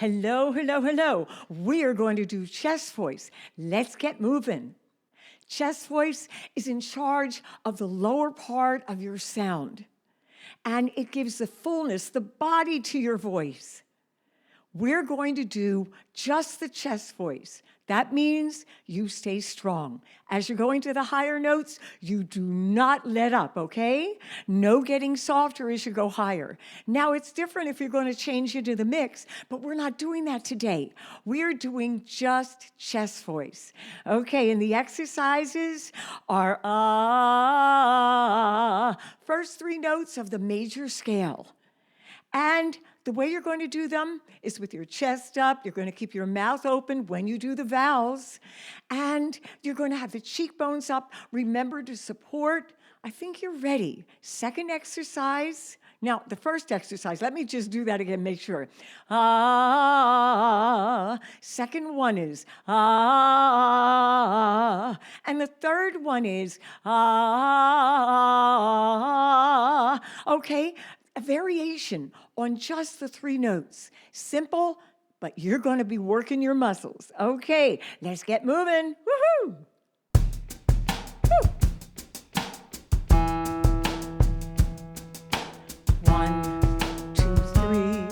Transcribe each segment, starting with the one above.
Hello, hello, hello. We are going to do chest voice. Let's get moving. Chest voice is in charge of the lower part of your sound, and it gives the fullness, the body to your voice. We're going to do just the chest voice. That means you stay strong. As you're going to the higher notes, you do not let up, okay? No getting softer as you go higher. Now, it's different if you're going to change into the mix, but we're not doing that today. We're doing just chest voice. Okay, and the exercises are first three notes of the major scale. And the way you're going to do them is with your chest up. You're going to keep your mouth open when you do the vowels. And you're going to have the cheekbones up. Remember to support. I think you're ready. Second exercise. Now, the first exercise, let me just do that again, make sure. Second one is and the third one is okay. A variation on just the three notes. Simple, but you're going to be working your muscles. Okay, let's get moving. Woohoo! Woo. 1, 2, 3,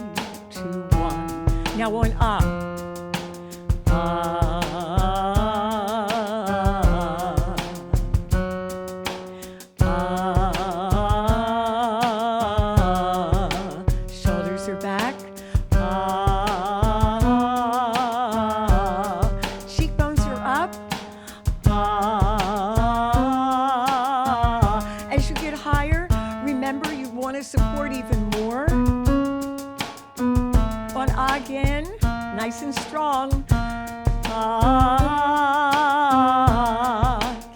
2, 1. Now on support even more. On again, nice and strong.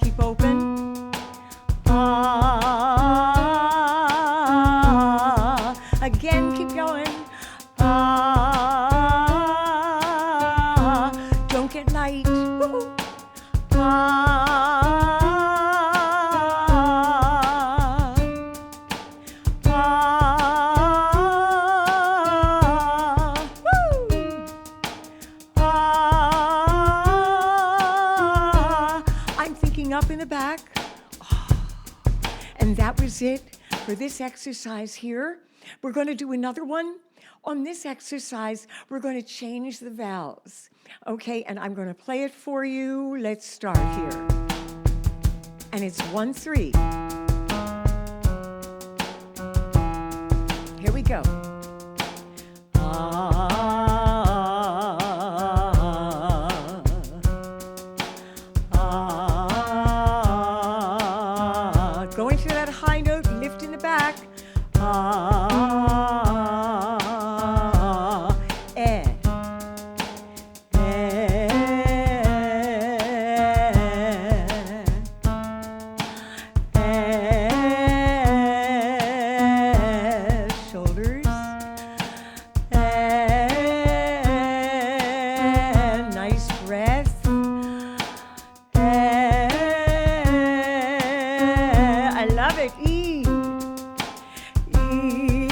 Keep open. Again, keep going. Don't get light. Woo-hoo. Up in the back. And that was it for this exercise here. We're going to do another one. On this exercise, we're going to change the vowels. Okay, and I'm going to play it for you. Let's start here. And it's 1, 3. Here we go. Going to that high note, lift in the back. Shoulders. Nice breath. I love it. E. E.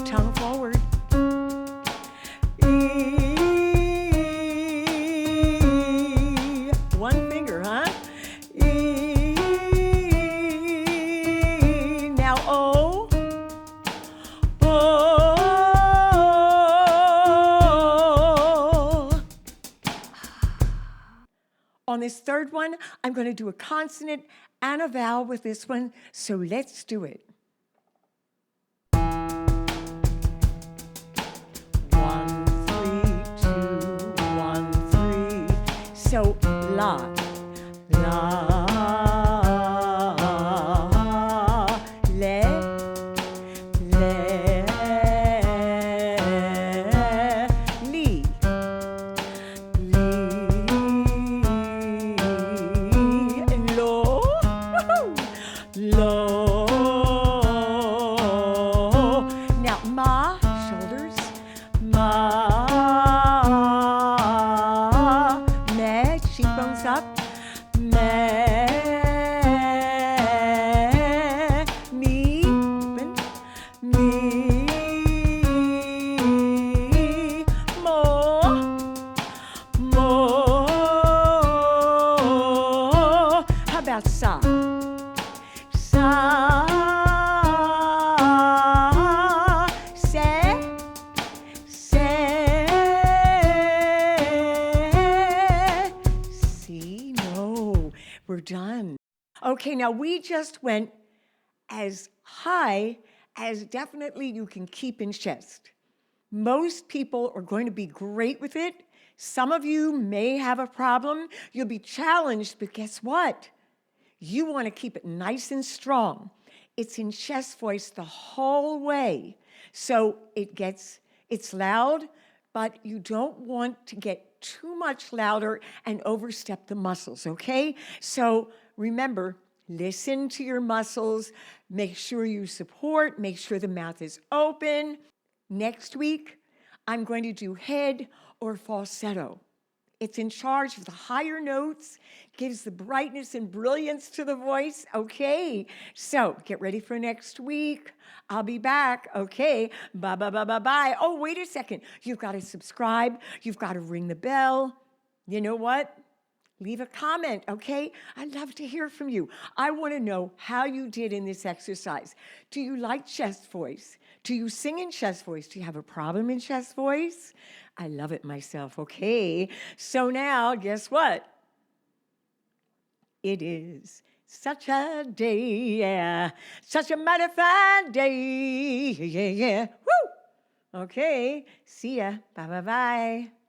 Tongue forward. E. One finger, huh? E. Now O. O. On this third one, I'm going to do a consonant and a vowel with this one, so let's do it. 1, 3, 2, 1, 3. So la, la, le, le, li. Low. Now ma, shoulders. Ma, me, cheekbones up. Me, me, open. Me, done. Okay, now we just went as high as definitely you can keep in chest. Most people are going to be great with it. Some of you may have a problem. You'll be challenged, but guess what? You want to keep it nice and strong. It's in chest voice the whole way. So it's loud, but you don't want to get too much louder and overstep the muscles, okay? So remember, listen to your muscles. Make sure you support. Make sure the mouth is open. Next week, I'm going to do head or falsetto. It's in charge of the higher notes, gives the brightness and brilliance to the voice, okay? So get ready for next week. I'll be back, okay? Bye, bye, bye, bye, bye. Oh, wait a second. You've got to subscribe. You've got to ring the bell. You know what? Leave a comment, okay? I'd love to hear from you. I want to know how you did in this exercise. Do you like chest voice? Do you sing in chest voice? Do you have a problem in chest voice? I love it myself, okay? So now, guess what? It is such a day, yeah. Such a mighty fine day, yeah, yeah. Woo! Okay, see ya. Bye, bye, bye.